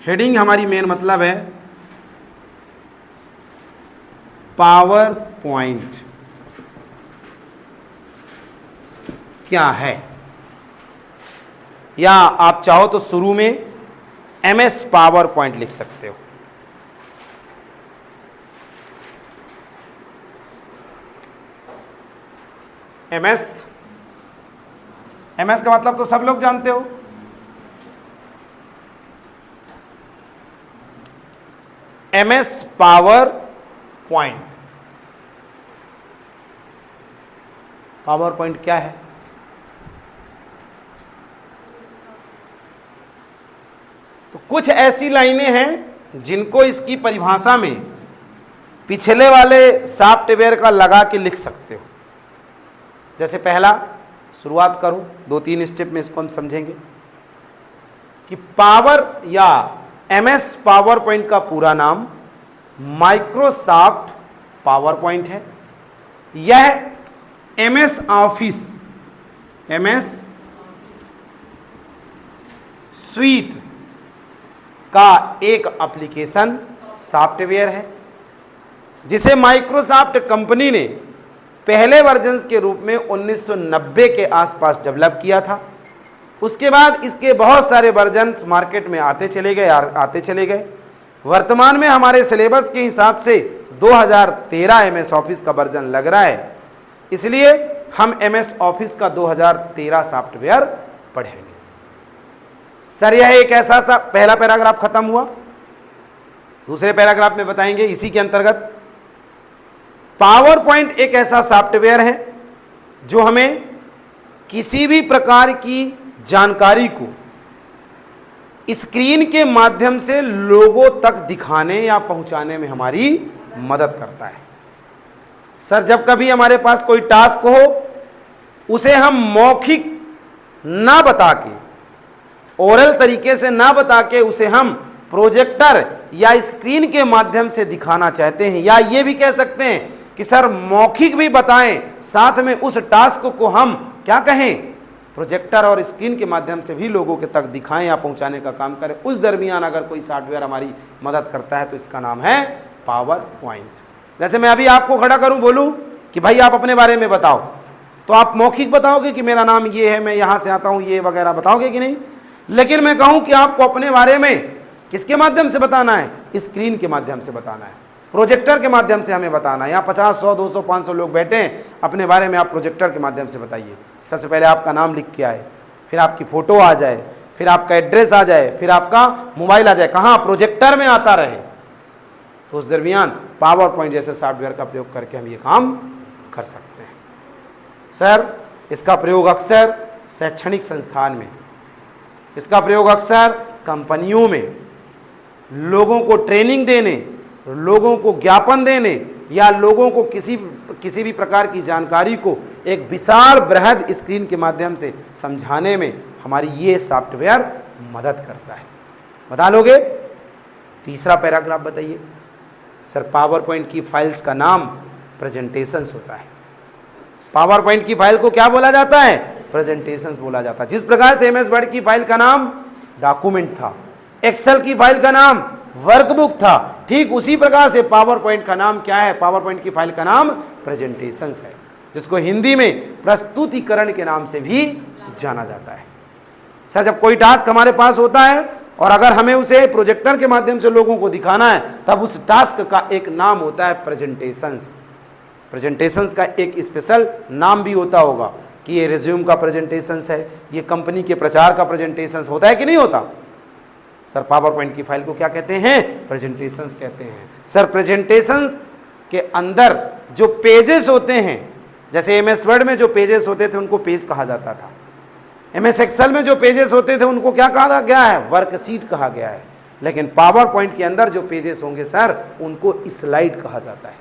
Heading हमारी main मतलब है पावर पॉइंट क्या है, या आप चाहो तो शुरू में एमएस पावर पॉइंट लिख सकते हो। एमएस का मतलब तो सब लोग जानते हो, MS power point. Power point क्या है? तो कुछ ऐसी लाइनें हैं जिनको इसकी परिभाषा में पिछले वाले सॉफ्टवेयर का लगा के लिख सकते हो। जैसे पहला शुरुआत करूं, 2-3 स्टेप में इसको हम समझेंगे कि पावर या एमएस पावर पॉइंट का पूरा नाम माइक्रोसॉफ्ट पावर पॉइंट है। यह एमएस ऑफिस, एमएस स्वीट का एक एप्लीकेशन सॉफ्टवेयर है जिसे माइक्रोसॉफ्ट कंपनी ने पहले वर्जन्स के रूप में 1990 के आसपास डेवलप किया था। उसके बाद इसके बहुत सारे वर्जन्स मार्केट में आते चले गए। वर्तमान में हमारे सिलेबस के हिसाब से 2013 एमएस ऑफिस का वर्जन लग रहा है, इसलिए हम एमएस ऑफिस का 2013 सॉफ्टवेयर पढ़ेंगे। सर यह एक ऐसा सा पहला पैराग्राफ खत्म हुआ। दूसरे पैराग्राफ में बताएंगे इसी के अंतर्गत पावर पॉइंट एक ऐसा सॉफ्टवेयर है जो हमें किसी भी प्रकार की जानकारी को स्क्रीन के माध्यम से लोगों तक दिखाने या पहुंचाने में हमारी मदद करता है। सर जब कभी हमारे पास कोई टास्क हो उसे हम मौखिक ना बता के, ओरल तरीके से ना बता के उसे हम प्रोजेक्टर या स्क्रीन के माध्यम से दिखाना चाहते हैं, या ये भी कह सकते हैं कि सर मौखिक भी बताएं, साथ में उस टास्क को हम क्या कहें, प्रोजेक्टर और स्क्रीन के माध्यम से भी लोगों के तक दिखाएं या पहुंचाने का काम करें। उस दरमियान अगर कोई सॉफ्टवेयर हमारी मदद करता है तो इसका नाम है पावर पॉइंट। जैसे मैं अभी आपको खड़ा करूं, बोलूं कि भाई आप अपने बारे में बताओ, तो आप मौखिक बताओगे कि मेरा नाम ये है, मैं यहां से आता हूं, ये वगैरह बताओगे कि नहीं। लेकिन मैं कहूं कि आपको अपने बारे में किसके माध्यम से बताना है, स्क्रीन के माध्यम से बताना है, प्रोजेक्टर के माध्यम से हमें बताना है। यहाँ 50, 100, 200, 500 लोग बैठे हैं, अपने बारे में आप प्रोजेक्टर के माध्यम से बताइए। सबसे पहले आपका नाम लिख के आए, फिर आपकी फ़ोटो आ जाए, फिर आपका एड्रेस आ जाए, फिर आपका मोबाइल आ जाए, कहाँ, प्रोजेक्टर में आता रहे। तो उस दरमियान पावर पॉइंट जैसे सॉफ्टवेयर का प्रयोग करके हम ये काम कर सकते हैं। सर इसका प्रयोग अक्सर शैक्षणिक संस्थान में, इसका प्रयोग अक्सर कंपनियों में, लोगों को ट्रेनिंग देने, लोगों को ज्ञापन देने, या लोगों को किसी भी प्रकार की जानकारी को एक विशाल बृहद स्क्रीन के माध्यम से समझाने में हमारी ये सॉफ्टवेयर मदद करता है। बता लोगे? तीसरा पैराग्राफ बताइए। सर पावर पॉइंट की फाइल्स का नाम प्रेजेंटेशंस होता है। पावर पॉइंट की फाइल को क्या बोला जाता है? प्रेजेंटेशंस बोला जाता है। जिस प्रकार से एमएस वर्ड की फाइल का नाम डॉक्यूमेंट था, एक्सेल की फाइल का नाम वर्कबुक था, ठीक उसी प्रकार से पावर पॉइंट का नाम क्या है? पावर पॉइंट की फाइल का नाम प्रेजेंटेशंस है, जिसको हिंदी में प्रस्तुतिकरण के नाम से भी जाना जाता है। सर जब कोई टास्क हमारे पास होता है और अगर हमें उसे प्रोजेक्टर के माध्यम से लोगों को दिखाना है, तब उस टास्क का एक नाम होता है प्रेजेंटेशंस। प्रेजेंटेशंस का एक स्पेशल नाम भी होता होगा कि ये रिज्यूम का प्रेजेंटेशंस है, ये कंपनी के प्रचार का प्रेजेंटेशंस होता है कि नहीं होता। सर पावर पॉइंट की फाइल को क्या कहते हैं? प्रेजेंटेशंस कहते हैं। सर प्रेजेंटेशंस के अंदर जो पेजेस होते हैं, जैसे एमएस वर्ड में जो पेजेस होते थे उनको पेज कहा जाता था, एमएस एक्सेल में जो पेजेस होते थे उनको क्या कहा गया है? वर्कशीट कहा गया है। लेकिन पावर पॉइंट के अंदर जो पेजेस होंगे सर उनको स्लाइड कहा जाता है।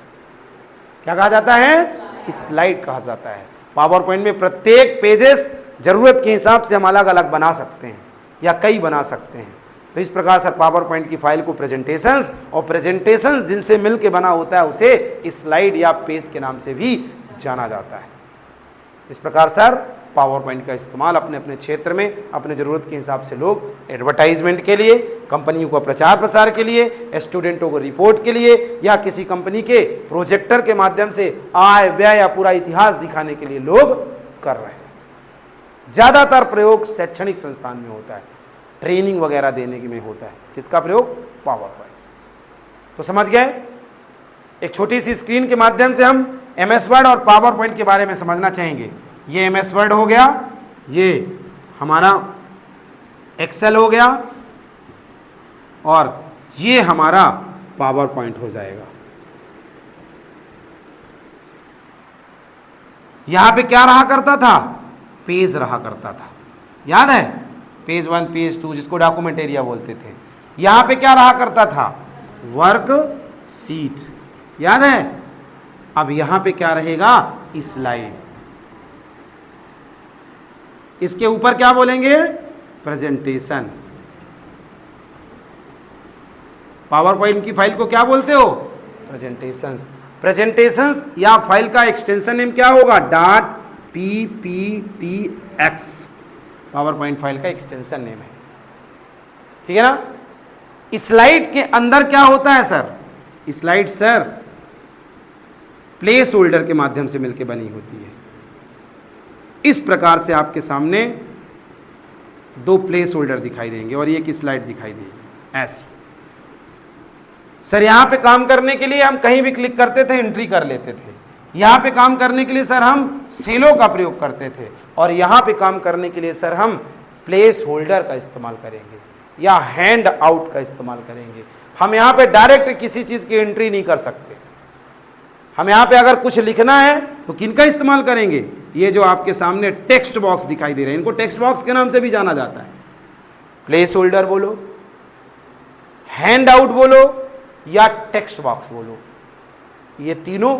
क्या कहा जाता है? स्लाइड कहा जाता है। पावर पॉइंट में प्रत्येक पेजेस जरूरत के हिसाब से हम अलग अलग बना सकते हैं या कई बना सकते हैं। तो इस प्रकार से पावर पॉइंट की फाइल को प्रेजेंटेशंस, और प्रेजेंटेशंस जिनसे मिलके बना होता है उसे स्लाइड या पेज के नाम से भी जाना जाता है। इस प्रकार सर पावर पॉइंट का इस्तेमाल अपने अपने क्षेत्र में अपने ज़रूरत के हिसाब से लोग एडवर्टाइजमेंट के लिए, कंपनियों को प्रचार प्रसार के लिए, स्टूडेंटों को रिपोर्ट के लिए, या किसी कंपनी के प्रोजेक्टर के माध्यम से आय व्यय या पूरा इतिहास दिखाने के लिए लोग कर रहे हैं। ज़्यादातर प्रयोग शैक्षणिक संस्थान में होता है, ट्रेनिंग वगैरह देने के में होता है। किसका प्रयोग? Power point. तो समझ गए? एक छोटी सी स्क्रीन के माध्यम से हम MS वर्ड और पावर पॉइंट के बारे में समझना चाहेंगे। ये MS वर्ड हो गया, ये हमारा एक्सेल हो गया, और ये हमारा पावर पॉइंट हो जाएगा। यहां पे क्या रहा करता था? पेज रहा करता था, याद है? पेज 1, पेज 2, जिसको डॉक्यूमेंट एरिया बोलते थे। यहां पे क्या रहा करता था? वर्क शीट, याद है? अब यहां पे क्या रहेगा? स्लाइड। इसके ऊपर क्या बोलेंगे? प्रेजेंटेशन। पावर पॉइंट की फाइल को क्या बोलते हो? प्रेजेंटेशंस। प्रेजेंटेशंस या फाइल का एक्सटेंशन नेम क्या होगा? .pptx पावर पॉइंट फाइल का एक्सटेंशन नेम है, ठीक है ना? स्लाइड के अंदर क्या होता है sir? Slide sir place holder के माध्यम से मिलकर बनी होती है। इस प्रकार से आपके सामने दो प्लेस होल्डर दिखाई देंगे और एक स्लाइड दिखाई देगी ऐसी। सर यहां पे काम करने के लिए हम कहीं भी क्लिक करते थे, एंट्री कर लेते थे। यहां पे काम करने के लिए सर हम सेलो का प्रयोग करते थे, और यहां पे काम करने के लिए सर हम प्लेस होल्डर का इस्तेमाल करेंगे या हैंड आउट का इस्तेमाल करेंगे। हम यहां पे डायरेक्ट किसी चीज की एंट्री नहीं कर सकते। हम यहां पे अगर कुछ लिखना है तो किनका इस्तेमाल करेंगे? ये जो आपके सामने टेक्स्ट बॉक्स दिखाई दे रहे हैं, इनको टेक्स्ट बॉक्स के नाम से भी जाना जाता है। प्लेस होल्डर बोलो, हैंड आउट बोलो, या टेक्स्ट बॉक्स बोलो, ये तीनों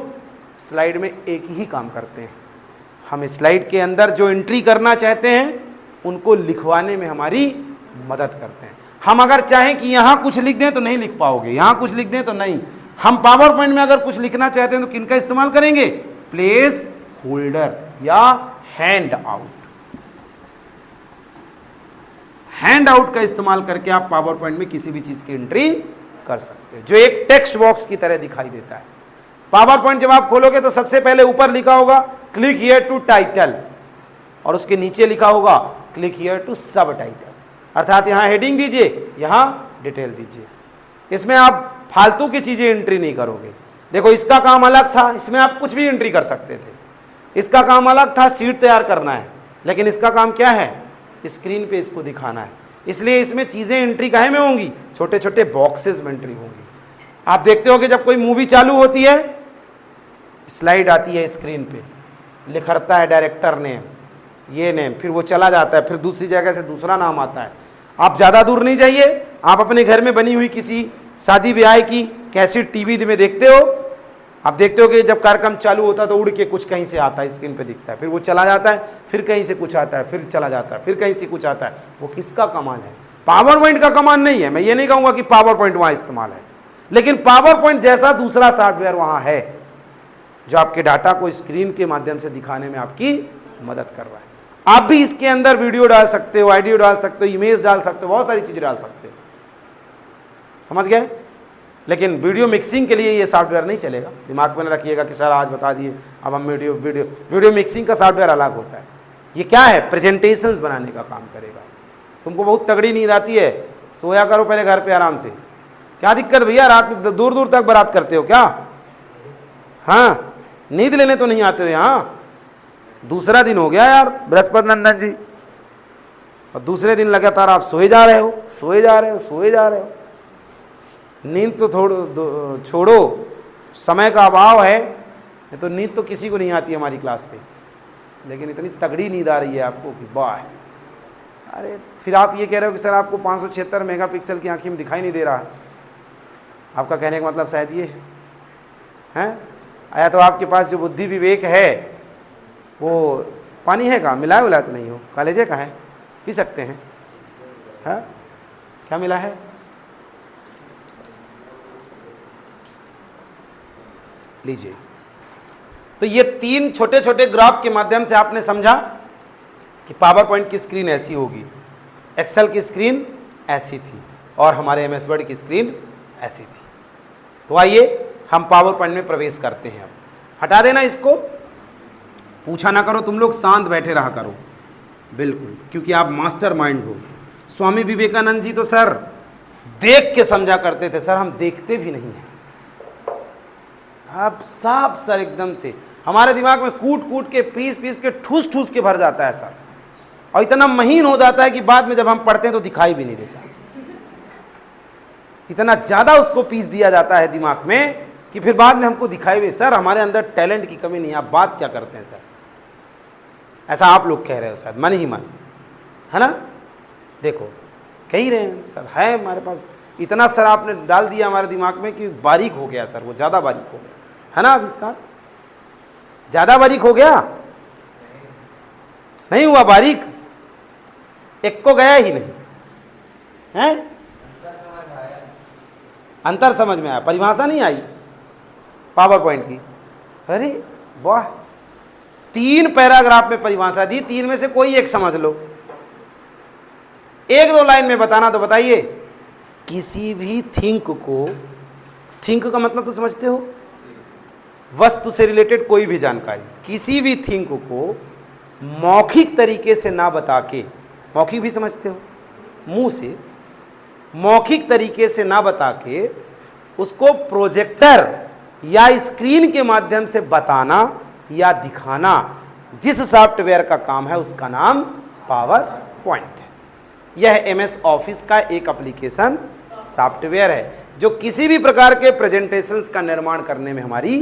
स्लाइड में एक ही काम करते हैं। हम स्लाइड के अंदर जो एंट्री करना चाहते हैं उनको लिखवाने में हमारी मदद करते हैं। हम अगर चाहें कि यहां कुछ लिख दें तो नहीं लिख पाओगे, यहां कुछ लिख दें तो नहीं। हम पावर पॉइंट में अगर कुछ लिखना चाहते हैं तो किनका इस्तेमाल करेंगे? प्लेस होल्डर या हैंड आउट। हैंड आउट का इस्तेमाल करके आप पावर पॉइंट में किसी भी चीज की एंट्री कर सकते हैं, जो एक टेक्स्ट बॉक्स की तरह दिखाई देता है। पावर पॉइंट जब आप खोलोगे तो सबसे पहले ऊपर लिखा होगा क्लिक हियर टू टाइटल, और उसके नीचे लिखा होगा क्लिक हियर टू सब टाइटल, अर्थात यहां हेडिंग दीजिए, यहां डिटेल दीजिए। इसमें आप फालतू की चीजें एंट्री नहीं करोगे। देखो इसका काम अलग था, इसमें आप कुछ भी एंट्री कर सकते थे। इसका काम अलग था, सीट तैयार करना है, लेकिन इसका काम क्या है? स्क्रीन पे इसको दिखाना है। इसलिए इसमें चीजें एंट्री काहे में होंगी? छोटे छोटे बॉक्सेस में एंट्री होंगी। आप देखते हो कि जब कोई मूवी चालू होती है, स्लाइड आती है स्क्रीन पे, लिखता है डायरेक्टर नेम, ये नेम, फिर वो चला जाता है, फिर दूसरी जगह से दूसरा नाम आता है। आप ज़्यादा दूर नहीं जाइए, आप अपने घर में बनी हुई किसी शादी ब्याह की कैसेट टीवी में देखते हो, आप देखते हो कि जब कार्यक्रम चालू होता है तो उड़ के कुछ कहीं से आता है, स्क्रीन पे दिखता है, फिर वो चला जाता है, फिर कहीं से कुछ आता है, फिर चला जाता है, फिर कहीं से कुछ आता है। वो किसका कमाल है? पावर पॉइंट का कमाल नहीं है। मैं ये नहीं कहूँगा कि पावर पॉइंट वहाँ इस्तेमाल है, लेकिन पावर पॉइंट जैसा दूसरा सॉफ्टवेयर वहाँ है जो आपके डाटा को स्क्रीन के माध्यम से दिखाने में आपकी मदद कर रहा है। आप भी इसके अंदर वीडियो डाल सकते हो, ऑडियो डाल सकते हो, इमेज डाल सकते हो, बहुत सारी चीज़ें डाल सकते हो, समझ गए? लेकिन वीडियो मिक्सिंग के लिए ये सॉफ्टवेयर नहीं चलेगा। दिमाग में रखिएगा कि सर आज बता दिए, अब हम वीडियो मिक्सिंग का सॉफ्टवेयर अलग होता है। ये क्या है? प्रेजेंटेशंस बनाने का काम करेगा। तुमको बहुत तगड़ी नींद आती है, सोया करो पहले घर पे आराम से। क्या दिक्कत भैया, रात में दूर दूर तक बारात करते हो क्या? हाँ, नींद लेने तो नहीं आते हो यहाँ? दूसरा दिन हो गया यार बृहस्पति नंदन जी, और दूसरे दिन लगातार आप सोए जा रहे हो, सोए जा रहे हो, सोए जा रहे हो। नींद तो छोड़ो, समय का अभाव है, तो नींद तो किसी को नहीं आती हमारी क्लास पे, लेकिन इतनी तगड़ी नींद आ रही है आपको कि वाह। अरे फिर आप ये कह रहे हो कि सर आपको 576 मेगापिक्सल की आंखी में दिखाई नहीं दे रहा है। आपका कहने का मतलब शायद ये है, आया तो आपके पास जो बुद्धि विवेक है वो पानी है का मिलाया उलाया तो नहीं हो, कॉलेजे का है, पी सकते हैं। हाँ क्या मिला है? लीजिए। तो ये तीन छोटे छोटे ग्राफ के माध्यम से आपने समझा कि पावर पॉइंट की स्क्रीन ऐसी होगी, एक्सेल की स्क्रीन ऐसी थी और हमारे एमएस वर्ड की स्क्रीन ऐसी थी। तो आइए हम पावर पॉइंट में प्रवेश करते हैं। अब हटा देना इसको, पूछा ना करो तुम लोग, शांत बैठे रहा करो बिल्कुल, क्योंकि आप मास्टर माइंड हो। स्वामी विवेकानंद जी तो सर देख के समझा करते थे, सर हम देखते भी नहीं हैं। अब साफ सर एकदम से हमारे दिमाग में कूट कूट के पीस पीस के ठूस ठूस के भर जाता है सर, और इतना महीन हो जाता है कि बाद में जब हम पढ़ते हैं तो दिखाई भी नहीं देता। इतना ज़्यादा उसको पीस दिया जाता है दिमाग में कि फिर बाद में हमको दिखाई भी। सर हमारे अंदर टैलेंट की कमी नहीं है, आप बात क्या करते हैं सर, ऐसा आप लोग कह रहे हो शायद मन ही मन, है ना। देखो कह ही रहे हैं सर, है हमारे पास इतना सर आपने डाल दिया हमारे दिमाग में कि बारीक हो गया सर, वो ज़्यादा बारीक हो गया, है ना आविष्कार, ज़्यादा बारीक हो गया, नहीं हुआ बारीक, एक को गया ही नहीं है। अंतर समझ में आया, परिभाषा नहीं आई पावर पॉइंट की। अरे वाह, 3 पैराग्राफ में परिभाषा दी, 3 में से कोई एक समझ लो, 1-2 लाइन में बताना तो बताइए। किसी भी थिंक को, थिंक का मतलब तो समझते हो, वस्तु से रिलेटेड कोई भी जानकारी, किसी भी थिंक को मौखिक तरीके से ना बता के, मौखिक भी समझते हो, मुंह से मौखिक तरीके से ना बता के उसको प्रोजेक्टर या स्क्रीन के माध्यम से बताना या दिखाना, जिस सॉफ्टवेयर का काम है उसका नाम पावर पॉइंट है। यह एमएस ऑफिस का एक एप्लीकेशन सॉफ्टवेयर है जो किसी भी प्रकार के प्रेजेंटेशंस का निर्माण करने में हमारी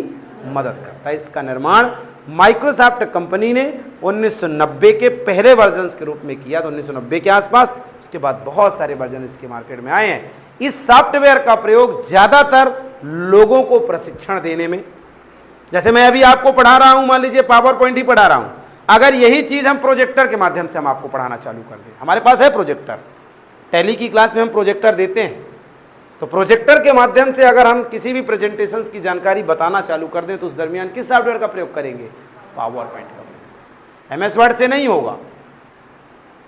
मदद करता है। इसका निर्माण माइक्रोसॉफ्ट कंपनी ने 1990 के पहले वर्जन्स के रूप में किया, तो 1990 के आसपास, उसके बाद बहुत सारे वर्जन इसके मार्केट में आए हैं। इस सॉफ्टवेयर का प्रयोग ज़्यादातर लोगों को प्रशिक्षण देने में, जैसे मैं अभी आपको पढ़ा रहा हूं, मान लीजिए पावर पॉइंट ही पढ़ा रहा हूं, अगर यही चीज़ हम प्रोजेक्टर के माध्यम से हम आपको पढ़ाना चालू कर दें, हमारे पास है प्रोजेक्टर, टैली की क्लास में हम प्रोजेक्टर देते हैं, तो प्रोजेक्टर के माध्यम से अगर हम किसी भी प्रेजेंटेशंस की जानकारी बताना चालू कर दें तो उस दरमियान किस सॉफ्टवेयर का प्रयोग करेंगे? पावर पॉइंट का। एमएस वर्ड से नहीं होगा,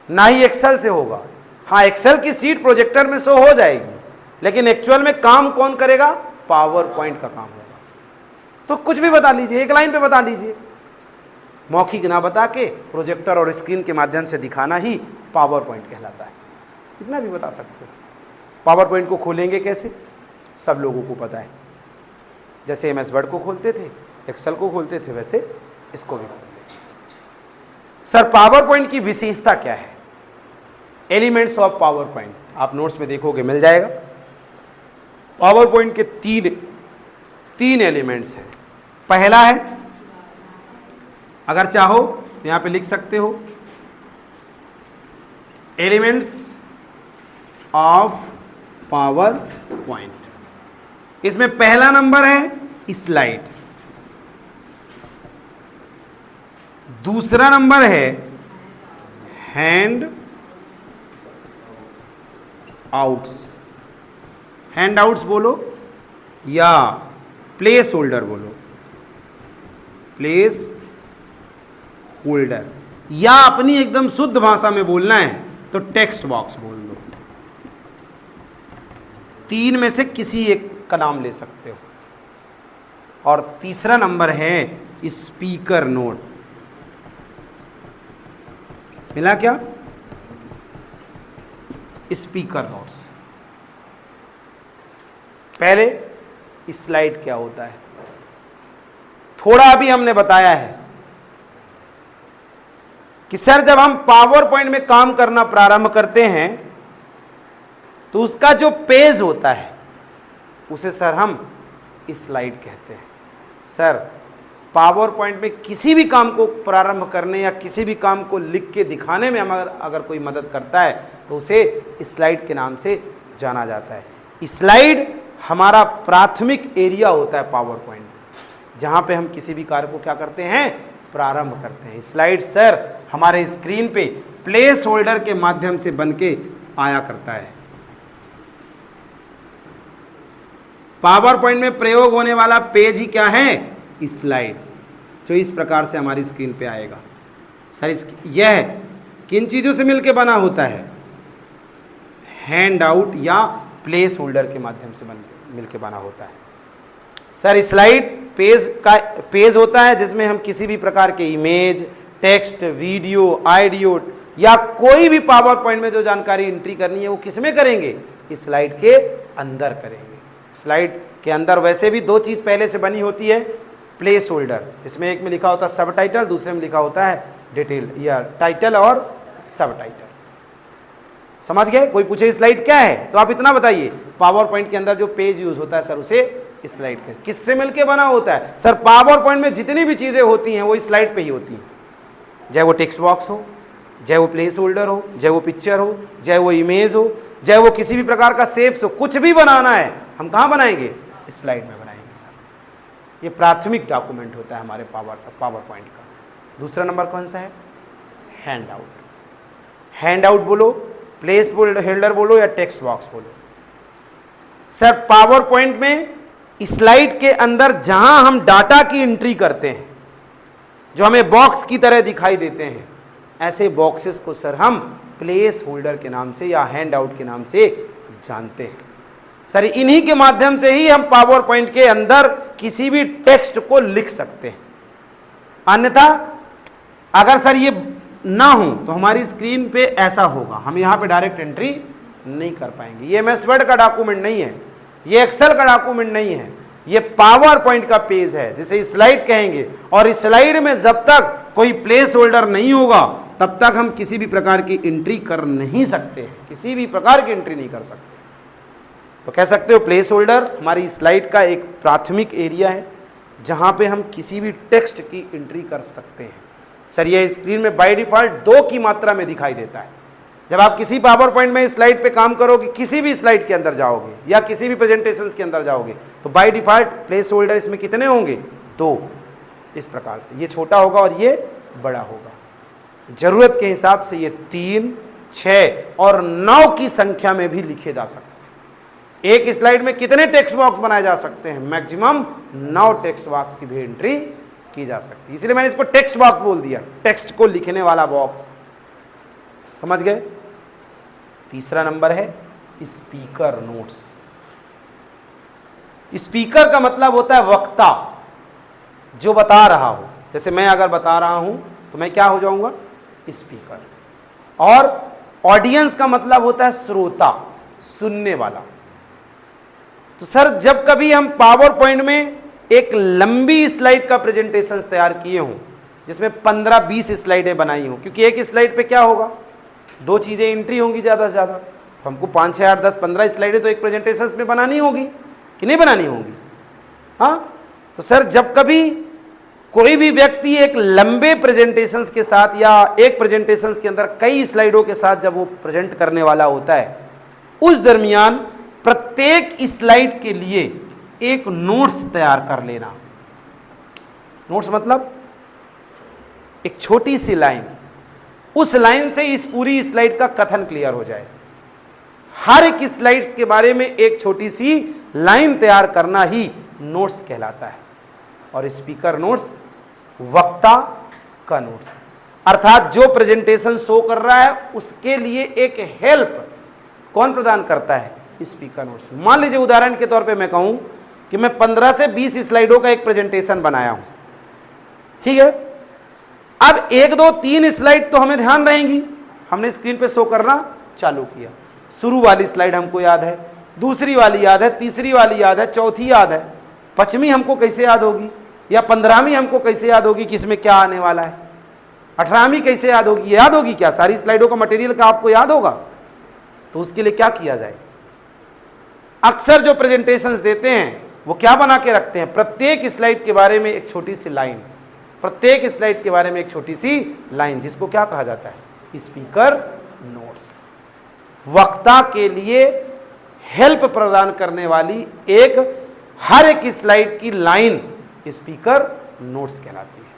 ना ही एक्सेल से होगा। हाँ, एक्सेल की सीट प्रोजेक्टर में शो हो जाएगी, लेकिन एक्चुअल में काम कौन करेगा? पावर पॉइंट का काम होगा। तो कुछ भी बता लीजिए, 1 लाइन पे बता दीजिए, मौखिक ना बता के प्रोजेक्टर और स्क्रीन के माध्यम से दिखाना ही पावर पॉइंट कहलाता है। इतना भी बता सकते हो। पावर पॉइंट को खोलेंगे कैसे? सब लोगों को पता है, जैसे एमएस वर्ड को खोलते थे, एक्सेल को खोलते थे, वैसे इसको भी खोलते। सर पावर पॉइंट की विशेषता क्या है? एलिमेंट्स ऑफ पावर पॉइंट आप नोट्स में देखोगे, मिल जाएगा। पावर पॉइंट के तीन एलिमेंट्स हैं। पहला है, अगर चाहो यहां पे लिख सकते हो, एलिमेंट्स ऑफ पावर पॉइंट। इसमें पहला नंबर है स्लाइड, दूसरा नंबर है हैंड आउट्स, हैंड आउट्स बोलो या प्लेस होल्डर बोलो, प्लेस होल्डर, या अपनी एकदम शुद्ध भाषा में बोलना है तो टेक्स्ट बॉक्स बोल लो। 3 में से किसी एक का नाम ले सकते हो। और तीसरा नंबर है स्पीकर नोट। मिला क्या? Speaker notes. पहले स्लाइड क्या होता है, थोड़ा अभी हमने बताया है कि सर जब हम पावर पॉइंट में काम करना प्रारंभ करते हैं तो उसका जो पेज होता है उसे सर हम स्लाइड कहते हैं। सर पावर पॉइंट में किसी भी काम को प्रारंभ करने या किसी भी काम को लिख के दिखाने में हमारा अगर कोई मदद करता है तो उसे स्लाइड के नाम से जाना जाता है। स्लाइड हमारा प्राथमिक एरिया होता है पावर पॉइंट, जहाँ पे हम किसी भी कार्य को क्या करते हैं? प्रारंभ करते हैं। स्लाइड सर हमारे स्क्रीन पे प्लेस होल्डर के माध्यम से बन के आया करता है। पावर पॉइंट में प्रयोग होने वाला पेज ही क्या है? स्लाइड, जो इस प्रकार से हमारी स्क्रीन पे आएगा। सर यह किन चीज़ों से मिलके बना होता है? हैंड आउट या प्लेस होल्डर के माध्यम से मिलके बना होता है। सर स्लाइड पेज होता है जिसमें हम किसी भी प्रकार के इमेज, टेक्स्ट, वीडियो, ऑडियो या कोई भी पावर पॉइंट में जो जानकारी एंट्री करनी है वो किस में करेंगे? इस स्लाइड के अंदर करेंगे। स्लाइड के अंदर वैसे भी दो चीज़ पहले से बनी होती है, प्लेस होल्डर, जिसमें एक में लिखा होता है सब टाइटल, दूसरे में लिखा होता है डिटेल या टाइटल और सब टाइटल। समझ गए? कोई पूछे स्लाइड क्या है तो आप इतना बताइए, पावर पॉइंट के अंदर जो पेज यूज होता है सर उसे स्लाइड का किससे मिलके बना होता है? सर पावर पॉइंट में जितनी भी चीजें होती हैं वो स्लाइड पे ही होती हैं, चाहे वो टेक्स्ट बॉक्स हो, चाहे वो प्लेस होल्डर हो, चाहे वो पिक्चर हो, चाहे वो इमेज हो, चाहे वो किसी भी प्रकार का शेप्स हो, कुछ भी बनाना है हम कहाँ बनाएंगे? स्लाइड में बनाएंगे सर। ये प्राथमिक डॉक्यूमेंट होता है हमारे पावर पॉइंट का। दूसरा नंबर कौन सा है? Hand out. हैंड आउट बोलो, प्लेस होल्डर बोलो या टेक्स्ट बॉक्स बोलो। सर पावर पॉइंट में स्लाइड के अंदर जहां हम डाटा की एंट्री करते हैं, जो हमें बॉक्स की तरह दिखाई देते हैं, ऐसे बॉक्सेस को सर हम प्लेस होल्डर के नाम से या हैंड आउट के नाम से जानते हैं। सर इन्हीं के माध्यम से ही हम पावर पॉइंट के अंदर किसी भी टेक्स्ट को लिख सकते हैं। अन्यथा अगर सर ये ना हो तो हमारी स्क्रीन पे ऐसा होगा, हम यहाँ पे डायरेक्ट एंट्री नहीं कर पाएंगे। ये एमएस वर्ड का डॉक्यूमेंट नहीं है, ये एक्सेल का डॉक्यूमेंट नहीं है, ये पावर पॉइंट का पेज है जिसे स्लाइड कहेंगे। और इस स्लाइड में जब तक कोई प्लेस होल्डर नहीं होगा तब तक हम किसी भी प्रकार की एंट्री कर नहीं सकते, किसी भी प्रकार की एंट्री नहीं कर सकते। तो कह सकते हो प्लेस होल्डर हमारी स्लाइड का एक प्राथमिक एरिया है जहां पे हम किसी भी टेक्स्ट की एंट्री कर सकते हैं। सर ये स्क्रीन में बाय डिफॉल्ट 2 की मात्रा में दिखाई देता है। जब आप किसी पावर पॉइंट में स्लाइड पे काम करोगे, किसी भी स्लाइड के अंदर जाओगे या किसी भी प्रेजेंटेशंस के अंदर जाओगे तो बाय डिफॉल्ट प्लेस होल्डर इसमें कितने होंगे? 2। इस प्रकार से ये छोटा होगा और ये बड़ा होगा। जरूरत के हिसाब से ये 3, 6 और 9 की संख्या में भी लिखे जा सकते हैं। एक स्लाइड में कितने टेक्स्ट बॉक्स बनाए जा सकते हैं? मैक्सिमम 9 टेक्स्ट बॉक्स की भी एंट्री की जा सकती है। इसलिए मैंने इसको टेक्स्ट बॉक्स बोल दिया, टेक्स्ट को लिखने वाला बॉक्स। समझ गए? तीसरा नंबर है स्पीकर नोट्स। स्पीकर का मतलब होता है वक्ता, जो बता रहा हो। जैसे मैं अगर बता रहा हूं तो मैं क्या हो जाऊंगा? स्पीकर। और ऑडियंस का मतलब होता है श्रोता, सुनने वाला। तो सर जब कभी हम पावर पॉइंट में एक लंबी स्लाइड का प्रेजेंटेशन तैयार किए हों जिसमें 15-20 स्लाइडें बनाई हों, क्योंकि एक स्लाइड पे क्या होगा? 2 चीज़ें एंट्री होंगी ज़्यादा से ज़्यादा, तो हमको 5, 6, 8, 10, 15 स्लाइडें तो एक प्रेजेंटेशन में बनानी होगी कि नहीं बनानी होगी? हाँ। तो सर जब कभी कोई भी व्यक्ति एक लंबे प्रेजेंटेशंस के साथ या एक प्रेजेंटेशंस के अंदर कई स्लाइडों के साथ जब वो प्रेजेंट करने वाला होता है, उस दरमियान प्रत्येक स्लाइड के लिए एक नोट्स तैयार कर लेना। नोट्स मतलब एक छोटी सी लाइन, उस लाइन से इस पूरी स्लाइड का कथन क्लियर हो जाए। हर एक स्लाइड्स के बारे में एक छोटी सी लाइन तैयार करना ही नोट्स कहलाता है। और स्पीकर नोट्स वक्ता का नोट्स, अर्थात जो प्रेजेंटेशन शो कर रहा है उसके लिए एक हेल्प कौन प्रदान करता है? Speaker notes. मान लीजिए उदाहरण के तौर पे मैं कहूं कि मैं 15 से 20 स्लाइडों का एक प्रेजेंटेशन बनाया हूं, ठीक है। अब 1, 2, 3 स्लाइड तो हमें ध्यान रहेंगी, हमने स्क्रीन पे शो करना चालू किया। शुरू वाली स्लाइड हमको याद है, दूसरी वाली याद है, तीसरी वाली याद है, चौथी याद है, 5वीं हमको कैसे याद होगी, या 15वीं हमको कैसे याद होगी कि इसमें क्या आने वाला है, 18वीं कैसे याद होगी? याद होगी क्या? सारी स्लाइडों का मटेरियल का आपको याद होगा? तो उसके लिए क्या किया जाए? अक्सर जो प्रेजेंटेशंस देते हैं वो क्या बना के रखते हैं? प्रत्येक स्लाइड के बारे में एक छोटी सी लाइन, प्रत्येक स्लाइड के बारे में एक छोटी सी लाइन, जिसको क्या कहा जाता है? Speaker notes. वक्ता के लिए हेल्प प्रदान करने वाली एक हर एक स्लाइड की लाइन स्पीकर नोट्स कहलाती है।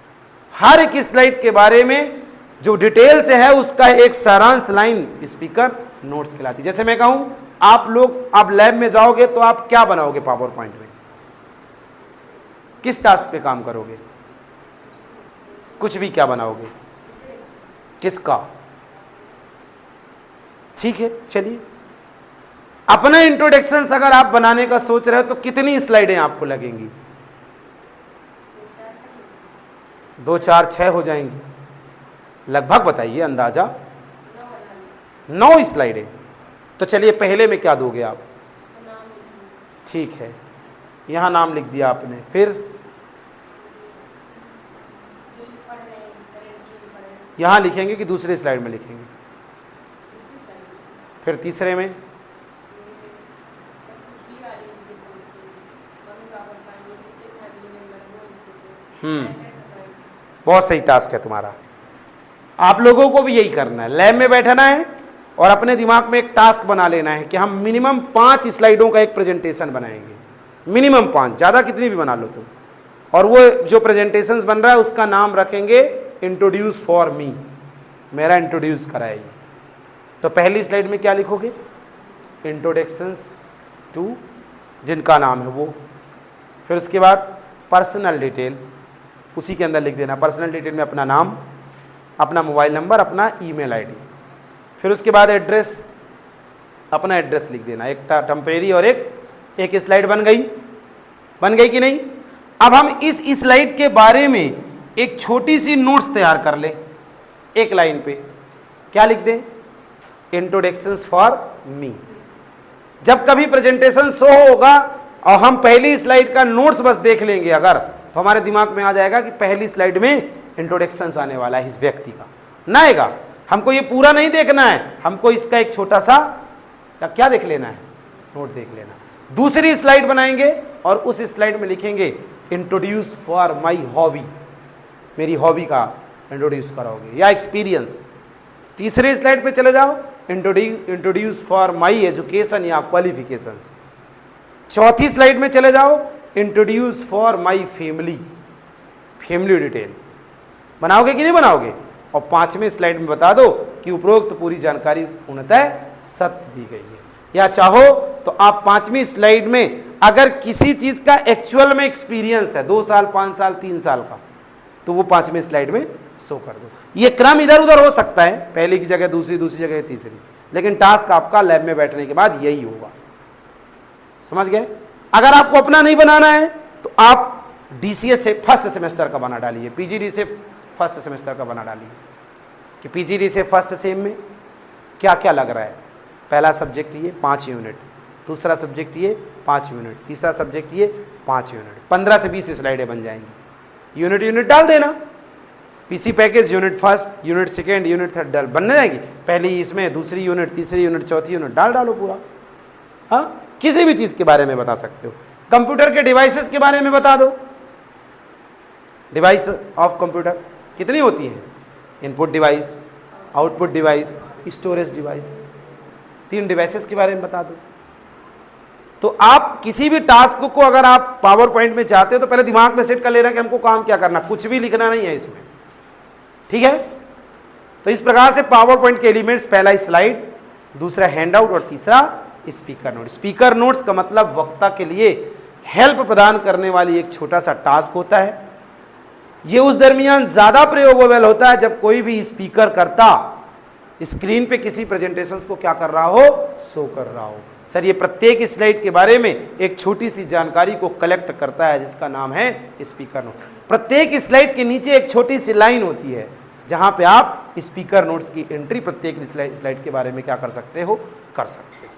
हर एक स्लाइड के बारे में जो डिटेल से है उसका एक सारांश लाइन स्पीकर नोट्स कहलाती है। जैसे मैं कहूं आप लैब में जाओगे तो आप क्या बनाओगे? पावर पॉइंट में किस टास्क पे काम करोगे? कुछ भी क्या बनाओगे? किसका? ठीक है, चलिए अपना इंट्रोडक्शन अगर आप बनाने का सोच रहे हो तो कितनी स्लाइडें आपको लगेंगी? 2, 4, 6 हो जाएंगी लगभग, बताइए अंदाजा। 9 स्लाइडें। तो चलिए पहले में क्या दोगे आप? ठीक है, यहां नाम लिख दिया आपने, फिर यहां लिखेंगे कि दूसरी स्लाइड में लिखेंगे? फिर तीसरे में बहुत सही टास्क है तुम्हारा। आप लोगों को भी यही करना है, लैब में बैठना है और अपने दिमाग में एक टास्क बना लेना है कि हम मिनिमम 5 स्लाइडों का एक प्रेजेंटेशन बनाएंगे, मिनिमम 5, ज़्यादा कितनी भी बना लो तुम। और वो जो प्रेजेंटेशन बन रहा है उसका नाम रखेंगे इंट्रोड्यूस फॉर मी, मेरा इंट्रोड्यूस कराइए। तो पहली स्लाइड में क्या लिखोगे? इंट्रोडक्शंस टू जिनका नाम है वो। फिर उसके बाद पर्सनल डिटेल, उसी के अंदर लिख देना। पर्सनल डिटेल में अपना नाम, अपना मोबाइल नंबर, अपना ईमेल आईडी। फिर उसके बाद एड्रेस, अपना एड्रेस लिख देना। एक टेम्परेरी और एक स्लाइड बन गई कि नहीं? अब हम इस स्लाइड के बारे में एक छोटी सी नोट्स तैयार कर लें। एक लाइन पे क्या लिख दें? Introductions for me. जब कभी प्रेजेंटेशन शो होगा और हम पहली स्लाइड का नोट्स बस देख लेंगे अगर, तो हमारे दिमाग में आ जाएगा कि पहली स्लाइड में इंट्रोडक्शंस आने वाला है इस व्यक्ति का, ना आएगा। हमको ये पूरा नहीं देखना है, हमको इसका एक छोटा सा क्या देख लेना है? नोट देख लेना। दूसरी स्लाइड बनाएंगे और उस स्लाइड में लिखेंगे इंट्रोड्यूस फॉर माई हॉबी, मेरी हॉबी का इंट्रोड्यूस कराओगे या एक्सपीरियंस। तीसरी स्लाइड पे चले जाओ, इंट्रोड्यूस फॉर माई एजुकेशन या क्वालिफिकेशंस। चौथी स्लाइड में चले जाओ, introduce for my family, family detail. बनाओगे कि नहीं बनाओगे? और 5वें स्लाइड में बता दो कि उपरोक्त पूरी जानकारी पूर्णतः सत्य दी गई है। या चाहो तो आप 5वीं स्लाइड में अगर किसी चीज का एक्चुअल में एक्सपीरियंस है 2 साल, 5 साल, 3 साल का, तो वो 5वीं स्लाइड में शो कर दो। ये क्रम इधर उधर हो सकता है, पहली की जगह दूसरी, दूसरी जगह तीसरी, लेकिन टास्क आपका लैब में बैठने के बाद यही होगा। समझ गए? अगर आपको अपना नहीं बनाना है तो आप डीसीएस से फर्स्ट सेमेस्टर का बना डालिए, पीजीडी से फर्स्ट सेमेस्टर का बना डालिए कि पीजीडी से फर्स्ट सेम में क्या क्या लग रहा है। पहला सब्जेक्ट ये 5 यूनिट, दूसरा सब्जेक्ट ये 5 यूनिट, तीसरा सब्जेक्ट ये 5 यूनिट, 15 से 20 स्लाइडें बन जाएंगी। यूनिट डाल देना, PC package unit first, unit second, unit third डाल बन जाएगी। पहली इसमें, दूसरी यूनिट, तीसरी यूनिट, चौथी यूनिट डालो पूरा। हाँ, किसी भी चीज़ के बारे में बता सकते हो। कंप्यूटर के डिवाइसेस के बारे में बता दो। डिवाइस ऑफ कंप्यूटर कितनी होती हैं? Input device, output device, storage device. 3 devices के बारे में बता दो। तो आप किसी भी टास्क को अगर आप पावर पॉइंट में चाहते हो तो पहले दिमाग में सेट कर लेना कि हमको काम क्या करना, कुछ भी लिखना नहीं है इसमें। ठीक है? तो इस प्रकार से पावर पॉइंट के एलिमेंट्स, पहला स्लाइड, दूसरा हैंडआउट और तीसरा स्पीकर नोट। स्पीकर नोट्स का मतलब वक्ता के लिए हेल्प प्रदान करने वाली एक छोटा सा टास्क होता है। ये उस दरमियान ज्यादा प्रयोगेबल होता है जब कोई भी स्पीकर करता स्क्रीन पे किसी प्रेजेंटेशन को क्या कर रहा हो, शो कर रहा हो। सर ये प्रत्येक स्लाइड के बारे में एक छोटी सी जानकारी को कलेक्ट करता है जिसका नाम है स्पीकर नोट। प्रत्येक स्लाइड के नीचे एक छोटी सी लाइन होती है जहां पे आप स्पीकर नोट्स की एंट्री प्रत्येक स्लाइड के बारे में क्या कर सकते हो, कर सकते हो।